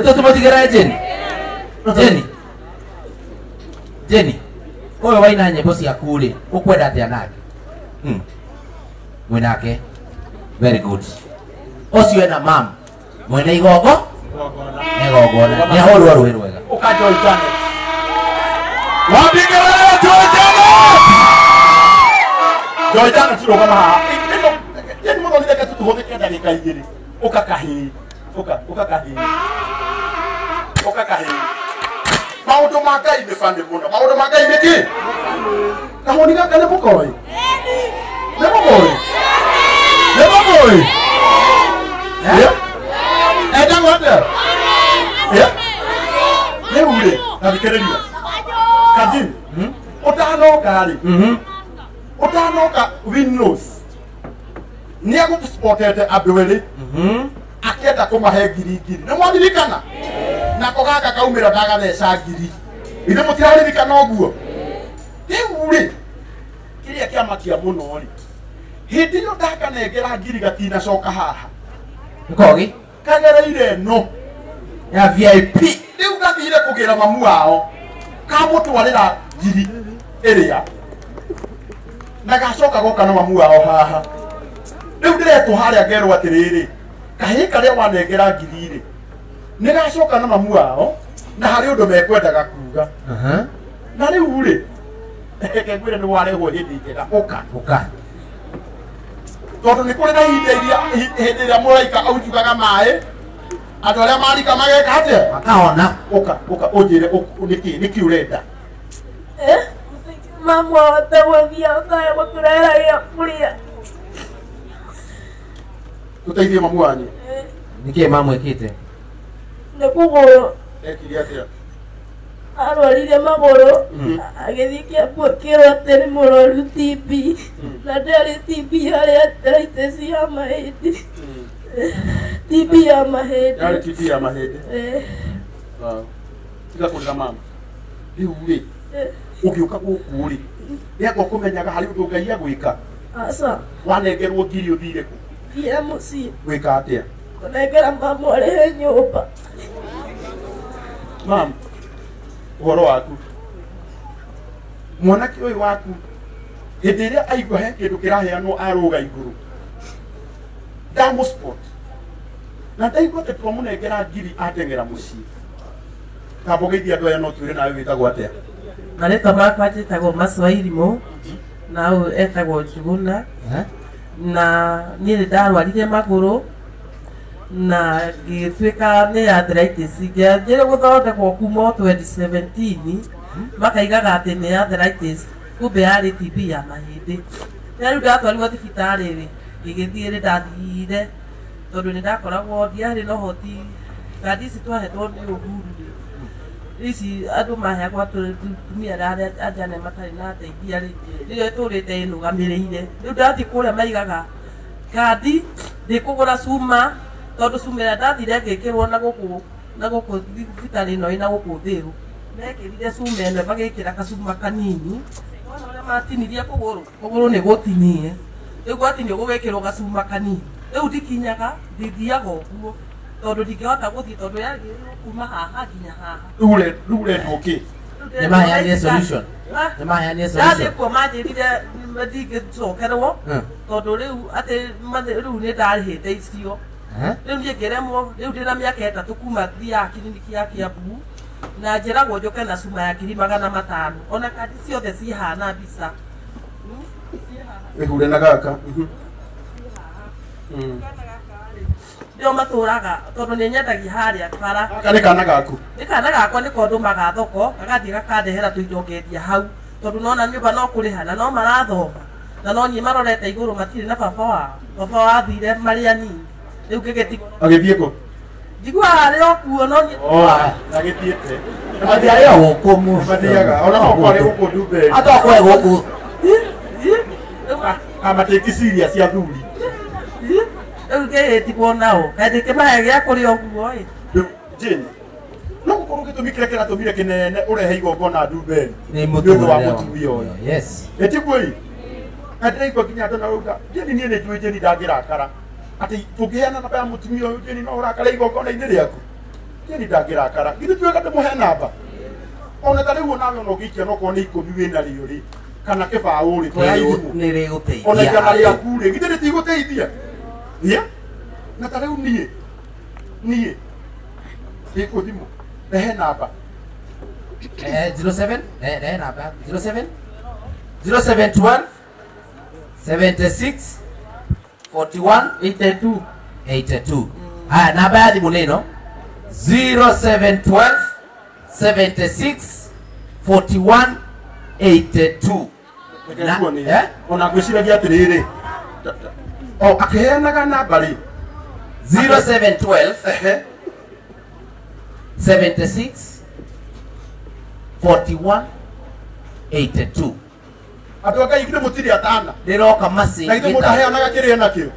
Toto motigera Jenny. Jenny. Oyo waina nyimbo cia kuri. Ukwenda atia nake? Mwenake. Very good. Ocio ena mam. Mwene igogo? Igogona. Ni ahorwa rwero wega. Ukajo itane. Wapige wewe Joy Janet. Joy Janet turoga na. Yeni muno ni deka tutuhoneke ndagika igiri. Ukakahi. Ukakahi. Maundu makai ni fande muno. Maundu makai ni ki? Kahoni gaka ne bukoi. Ne bukoi. Eda wanda. Ne ule. Na bikereria. Kazin. Utano kali. Utano ka windows. Ni agu sportete abwele. Akenda kumahe giri. Ne mwadirikana. Na kogaka kaumira daga theca ngiri ine mutiraririkana oguo ule kiria kiamakia muno ri hindi yo ndaka negera ngiri gatina coka haha Kogi kagereire no ya VIP riu gathire kugira mamu wao kamutwarira ngiri iria na gacoka goka na mamu wao haha riu ndiretu haria ngerwo atiriri kahi karia wanengera ngiri ri nigacoka na mamu wao na hari undu mekwendaga kuga na riu ri kegwire ni warehwo hindi njega uka tondu ni kuri na hindi iria muraika aujugaga mai andu aria marika mageka atia makaona uka unjire niki urenda mamu atawathia ukaya makurera ya kuria tuteithie mamu wanyu niki mamu ekite ne kugoro ekiri atia arwarire magoro agithikia kwakirwo atiri muroru TB na ndari TB haria arthritis ya mahindi TB ya mahindi yari TB ya mahindi tiga kurira mama riu ri ugiuka guku ri yako kumenyaga hari undu ngai agwika asa wanengerwo ngiri uthire ku ya musi gwika atia kunengera mamu arihe nyumba mam uhoro waku mwanake uyu waku hindi iria aigua he kindu kiraheanwo aruga iguru damu sport na ndaigua te twamunengera ngiri atengera mucii tambogeithia andu aya no twire nawe witagwo atia Marĩtwa makwa njĩtagwo Maswahili Mo na ũyũ etagwo Njuguna na niĩ nĩ ndarwarire magũrũ na ngĩtuĩka nĩ arthritis ngĩanjĩrĩ gũthondekwo kuma 2017 makaigaga atĩ nĩ arthritis kumbe yarĩ TB ya mahĩndĩ na rĩu ndatwarirwo thibitarĩ rĩ ngĩgĩthiĩ nĩ ndathire tondũ nĩ ndakoragwo ndiarĩ na ũhoti kandi ici twahetwo nĩ Uhuru ici andũ maheagwo tumia arĩa anjane matarĩ na ateithia rĩ rĩrĩa tũrĩte ĩnũgamĩrĩire rĩu ndathiĩ kũrĩa maigaga kandi ndĩkũgũra cuma tondũ cuma ĩrĩa ndathire ngĩkĩrwo na gũkũ thibitarĩ ĩno ĩna gũkũ thĩru mekĩrire cuma ĩno magĩkĩra kacuma kanini wona ũrĩa matinirie kũgũrũ nĩ gũtinie rĩu gwatinio gũgĩkĩrwo gacuma kanini rĩu ndikinyaga ndithiaga ũguo tondũ ndingĩhota gũthiĩ tondũ yagĩrĩirwo kuma haha nginya haha rĩu ũrenda ũkĩ nĩmaheanire solution nĩmaheanire solution ndathiĩ kuo manjĩrire ndingĩcokerwo tondũ rĩu atĩ rĩu nĩ ndarĩhĩte icio rĩu niĩ ngĩremwo rĩu ndĩna mĩaka ĩtatũ kuma thiaga kiriniki ya Kiambu na njĩragwo njoke na cuma ya 500 ona kandi ciothe cihana mbica wĩhure na gaka nĩo matũraga tondũ nĩ nyendagia harĩa bara gaka nĩ kana gaku nĩ kana gakwa nĩ kondumaga thoko gagathiĩ gakandehera tũindo ngendia hau tondũ nona nyũmba no kũrĩha na no marathoma na no niĩ marorete igũrũ matirĩ na baba wathire marĩ anini rĩu ngĩgĩtigwo agĩthiĩ kũ njiguaga harĩ o kuo no niĩ agĩthiĩte mathiarĩ o gũkũ mũno mathiaga ona no kwarĩ gũkũ Dubai atokwe gũkũ amatĩki ciria cia thuri rĩu ngĩgĩtigwo nao kaĩ ndĩkĩmahe gĩa kũrĩa ũguo ĩ Jane no gũkorwo gĩtũmi kĩrĩa kĩratũmire kĩnene ũrehe igongona Dubai nĩ mũndũ wa mũtumia ũyũ yes etiguo na ndĩraigua nginya andũ narauga Jane niĩ nĩ njũĩ Jane ndangĩrakara atĩ tũngĩheana namba ya mũtumia ũyũ Jane no ũrakara igongona-inĩ rĩaku Jeni ndakirakara githe tuwe kate muhe namba ona tari uo nawe no gikia no ko ni ikumi wina rio ri kana kibao ri to ya idimu nä rä gå teithia ona kana ria kure githe ri tigũteithia ya na tari u nie ikudimu rehe namba 07 rehe namba 07 0712 76 41 82 haya namba ya thimu nä no 0712 76 41 82 ona ngwiciragia atiriri o akiheanaga namba ri 0712 76 41 82 andu a Ngai githe mutiri atana ndä roka macä na ithe mutaheanaga kiria nakio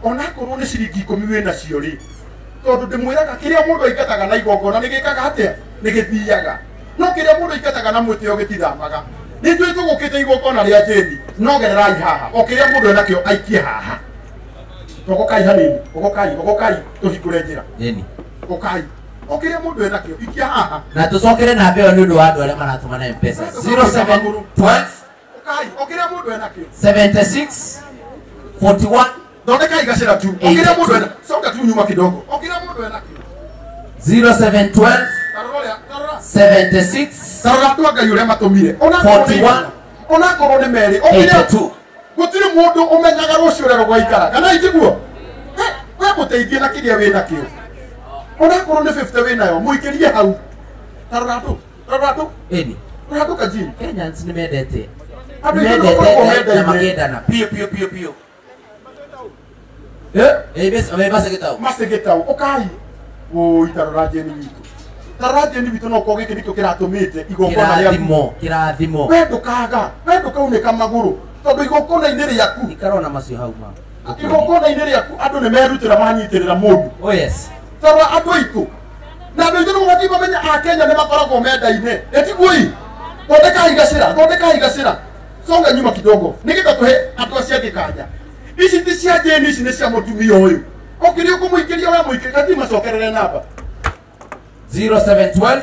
ona korwo ni ciringi 10 wina cio ri tondu ndimwiraga kiria mundu aikataga na igongona ni gikaga atia ni githiaga no kiria mundu aikataga na mwitio gitithamaga ni tui tugukite igongona ria Jeni no gererai haha o kiria mundu enakio aikie haha togokai hanini ogokai tuhingure njira Jeni ogokai o kiria mundu enakio ikia haha na tucokere namba ĩyo nĩ ũndũ wa andũ arĩa maratũma na mpesa 0712 okai o kiria mundu enakio 76 41 thondekai gacira tu o kiria mundu ena songa tu nyuma kidogo o kiria mundu enakio 0712 76 tarora tu Ngai uria matumire 41 ona korwo ni meri o kiria 82 gutiri mundu umenyaga rucio rero gwaikara kana itiguo we muteithie na kiria wina kio ona korwo ni 50 winayo muikirie hau tarora tu eni tarora kajini Kenyans nĩ mendete Andũ aingĩ nĩmakoragwo mendaine. na makendana piũ basa gĩtau masegetau okai o itarora Jeni witu tarora Jeni witu no ko giki nikio kiratumite igongona ria kĩrathimo we ndukaunĩka magũrũ tondũ igongona-inĩ rĩaku ikarona macio hau ma igongona-inĩ rĩaku andũ nĩ merutĩra manyitĩrĩra mũndũ oh yes tarora andũ aitũ na andũ aitũ nĩmũbatiĩ mamenye Akenya nĩ makoragwo mendaine ĩtiguoi thondekai gacĩra songa nyuma kidogo nĩgetha tũhe andũ acio angĩ kanya ici ti cia Jeni ici nĩ cia mũtumia ũyũ okĩrĩ ũkũmũikĩria we mũikĩria gathi macokerere namba 0712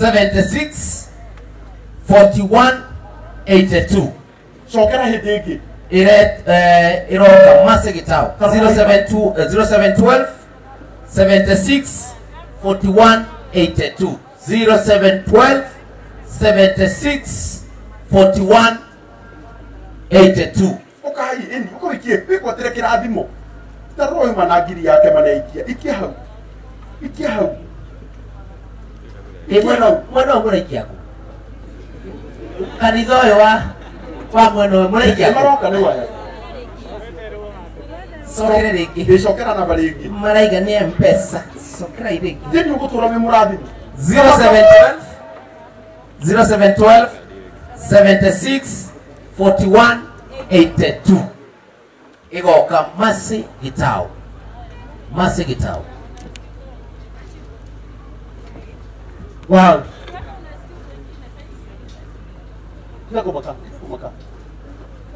76 41 82 cokera hĩndĩ ĩngĩ iroka mase gitao 0712 76 41 82 0712 76 41 82 ukai eni ukoikie kwikwatere kirathimo tarora uyu manangiri yake manaikia ikia hau mwena å må raikia kå kanitha å yå wa mwena å må raikia kå maroka nĩ waya cokere rä ngä ndĩcokera namba rĩngĩ maraiga nä mpesa cokera irä ngä Jeni ũgũtũra wĩ mũrathimo 0712 76 41 82 igoka masi gitao wow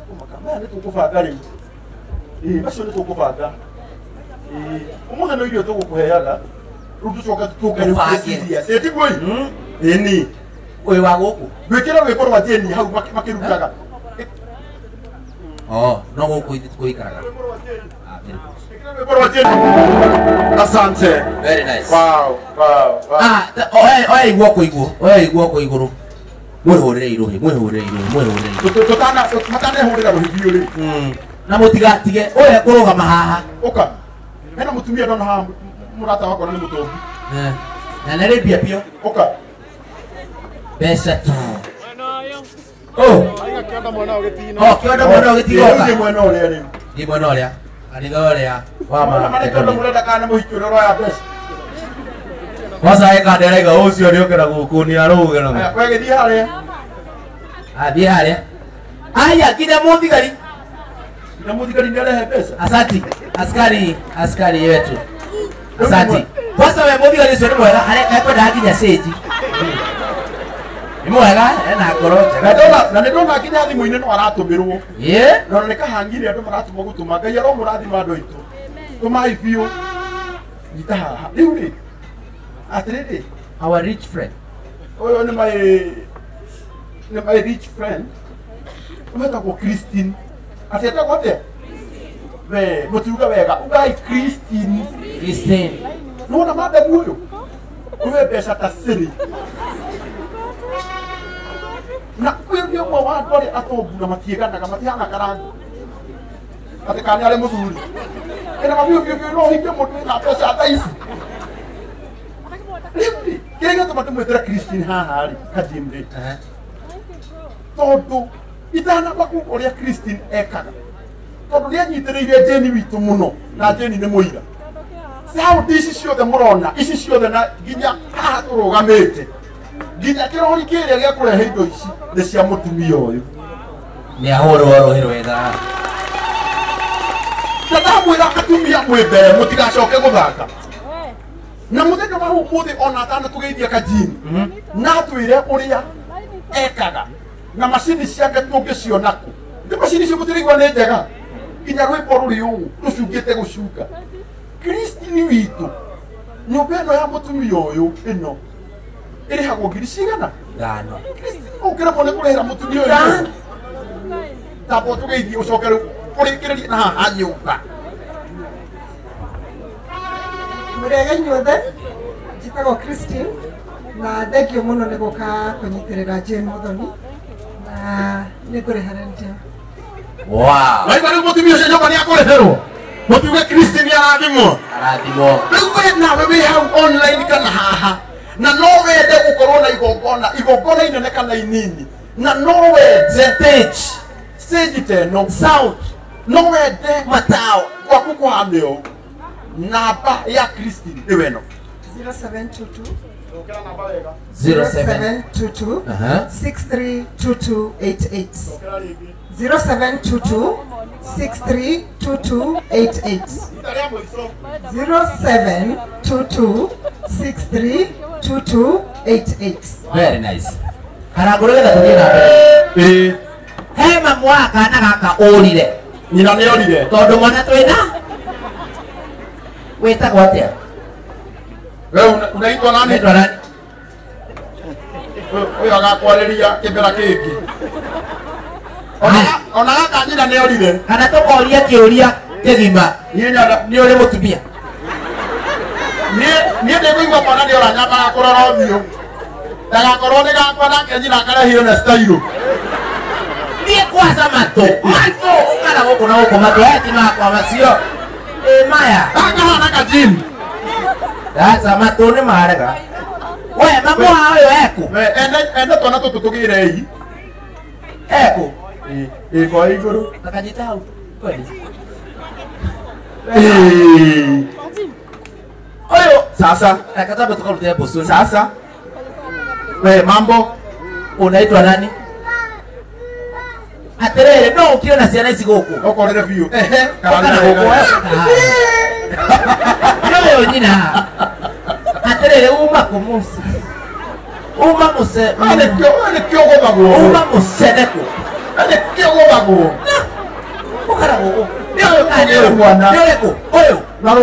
kumaka maya nĩ tũkũbanga rĩu acio nĩ tũkũbanga ũmũthĩ no irio tũgũkũheaga rĩu tũcoka tũkũbanga tiguoi ĩni ũyũ wa gũkũ gwĩkĩra rwĩmbo rwa Jeni hau makĩrutaga no gũkũ tũikaraga rwĩmbo rwa Jeni asante very nice wow oya igua kå igå rå mwä hå rä re irå matanehũrĩra rũhithio rĩ na må tigatige å yä kå rå gama haha ũka hena mũtumia ndona haha mũrata wakwa na nĩ mũtongu na nä rä mbia biå ũka mbeca tu kĩonda mwena kĩonda mwena å gä tigoka mwena ũrĩa rĩu ndi mwena å rä a kanitha å rä a marĩkĩonda mũrenda kana nĩ mũhiki ũrĩa ũroya mbeca wacaä kandä araiga å cio nä å kä ra gå kå nä arå gä ra wegĩthiĩ harĩa athiä harä a aya nginya må thigari na mũthigari nĩ arehe mbeca asanti askari wetu asanti kwanza we må thigari å cio nä mwega ekwendaga nginya cĩnji nĩ mwega ena ngoro njega na nĩ ndona nginya thimũ-inĩ no aratũmĩrwo na nĩ kahangire andũ maratũma gũtũma Ngai aromũrathima andũ aitũ tũmai biũ Nyita haha. Riu ri. Atiriri. Our rich friend. Oyo ni my rich friend. Umetagwo Christine. Atietagwo atia? We, mutiuga wega. Ugai Christine. Christine. Nuona madam uyu. Uwe mbeca ta ciri. Na uyu ndio mwe wa andũ arĩa atongu na matiĩganaga matihana karangu. Atĩ kana arĩ mũthuri. Ĩna mabiũ no hinge mũndũ wĩna mbeca ta ici. Rĩu kĩrĩa gĩtũma tũmwĩtĩre Christine haha rĩ, kajimrĩ. Tondũ itanamba kuga ũrĩa Christine ekaga. Tondũ nĩanyitĩrĩire Jane witũ mũno na Jane nĩ mũira. Sauti ici ciothe mũrona, ici ciothe na nginya haha tũrũgamĩte. Nginya kĩrori kĩrĩa gĩa kũrehe indo ici nĩ cia mũtumia ũyũ. Nĩ ahũrwo rũhĩ rwega. Na ndamwĩra atumia mwĩ mbere mũtigacoke gũthaka. Na mũthenya wa ũmũthĩ ona atanatũgeithia Kajini na atwĩre ũrĩa ekaga na macini ciake tũngĩciona kũ. Nĩ macini icio mũtiraigua nĩ njega. Nginya rwĩmbo rũrĩ ũũ rũcungĩte gũcunga. Christine witũ nyũmba ĩno ya mũtumia ũyũ ĩno ĩrĩhagwo ngiri cigana? Ngano. Ũngĩremwo nĩ kũrĩhĩra mũtumia ũyũ tambo tũgeithie ũcoke rĩu ũrĩkĩrĩrie na haha nyũmba. Mũrĩega inyuothe, njĩtagwo Christine na thengio mũno nĩ gũka kũnyitĩrĩra Jane Muthoni na nĩ ngũrĩha rent. Wow. Waigua rĩu mũtumia ũcio nyũmba nĩ akũrĩhĩrwo. Mũtuge Christine arathimwo. Arathimwo. Rĩu we nawe wĩ hau online kana haha na no wende gũkorwo na igongona inene kana inini na no wende stage teno sound no wende matao gwaku kũhane ũũ. Namba ya Christine ĩwe no 0722 0722 632288 0722 632288 0722 632288. Very nice. Karagũrũ getha tũthiĩ na mbere. He mamu wa kana gaka ũrire. Nyina nĩ orire. Tondũ mwana twĩna wĩtagwo atĩa? Wewe unaitwa nani? Wĩtwa nani? Ũyũ agakwarĩria kĩmbera kĩngĩ. Ona gaka nyina nĩ orire. Kana tũkoria kĩũria kĩgima. Nĩ ũrĩ mũtumia. Niĩ ndĩkũigua mwana nĩ ora nyambaga kũrora ũthiũ. Ndagakorwo nĩ gakwa nake nyina akarehire na style. Niĩ kwaca matũ. Matũ ũkara gũkũ na gũkũ matũ aya ti makwa macio. Maya. Akahana Kajini. Sasa matũ nĩ marega. We mamu wao ũyũ eku. Ende twana tũtũ tũgĩre iyi. Eku. Kwa igũrũ. Akanyita hau. Kweli. Oyo sasa. Akataka tukarudie bosu. Sasa. We mambo. Unaitwa nani? Aterere no ukiona ciana ici gũkũ. Okorere biũ. Kana gũkũ wewe. Yo nyina. Aterere uma kumusi. Uma muse. Ane kyo gũthagwo. Uma museneko. Ane kyo gũthagwo. Ukara gũkũ. Nĩũyũ kandi ũyũ. Nĩũrĩkũ? Ũyũ. No.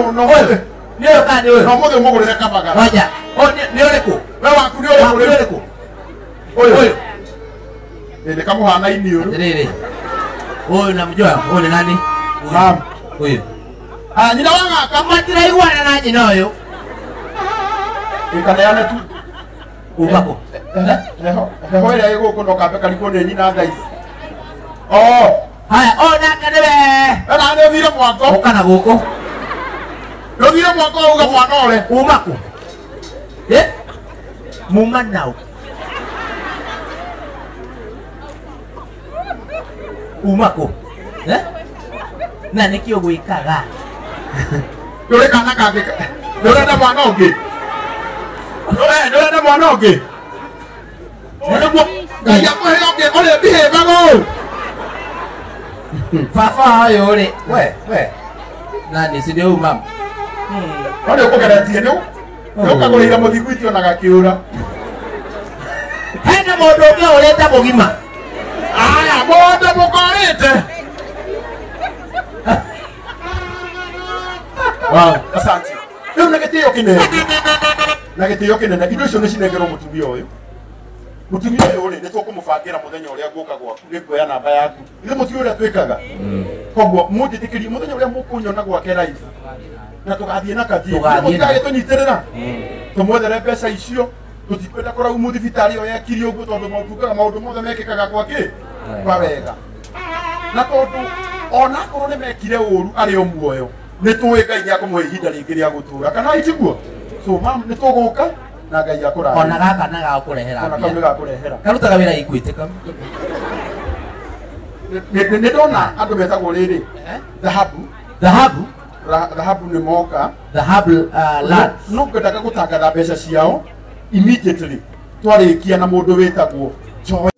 Nĩũyũ kandi ũyũ. No mũthĩ mũgũrĩre kabaga. Waja. Nĩũrĩkũ? We waku nĩũrĩkũ? Ũyũ. Nĩ kamũhana iniũrũ. Aterere. Ũyũ namjua. Ũyũ nĩ nani? Mam. Ũyũ. Nyina wa gaka matiraiguana na nyina ũyũ. Ikaneane tu. Umako. Heho ĩrĩa ĩgũkũ no kambe karigwo nĩ nyina thaa ici. Haya, nake nĩwe. Ena nĩ ũthire mwako. Ũka na gũkũ. Ũthire mwako uga mwana ũrĩa. Umako. Muma nao. Umako. Na nĩkĩ ũgwĩkaga? Ndũrĩ kana kangĩ. Ndũrenda mwana ũngĩ. Ndũrenda mwana ũngĩ. Nĩguo Ngai akũhe ũngĩ ũrĩa mbihĩvaga ũũ. Baba ũyũ rĩ. We. Nani si ndio mama? Wale ũkũgeretie nĩ ũkagũrĩire mũthiguiti ona gakĩũra. Hena mũndũ ũngĩ ũrĩte mũgima. Aya, mũndũ mũkorĩte. Wow, asante. riu na gitio kinene na gitio kinene indo icio ni cinengerwo mutumia uyu mutumia uyu ri ni tukumubangira muthenya uria nguka gwaku ngikuoya namba yaku ni mutumia uria twikaga koguo munjitikirie muthenya uria mukunyona gwake live na tugathie na kathie mutigage tunyitirira tumwethere mbeca icio tutikwenda kora umu thibitari yo yakiri uguo tondu mautugaga maundu mothe mekikaga gwake kwa wega na tondu ona korwo ni mekire uru ari o muoyo ni tuwe Ngai ni akumuhe ihinda ringi ria gutura kana itiguo so mam ni tuguka na Ngai akura ona gaka na gakurehera ona kamwe gakurehera karutaga wira ikwiteka ni ndona andu metagwo riri dhahabu ni moka dhahabu land no ngwendaga gutangatha mbeca ciao immediately twarikia na mundu witagwo Joy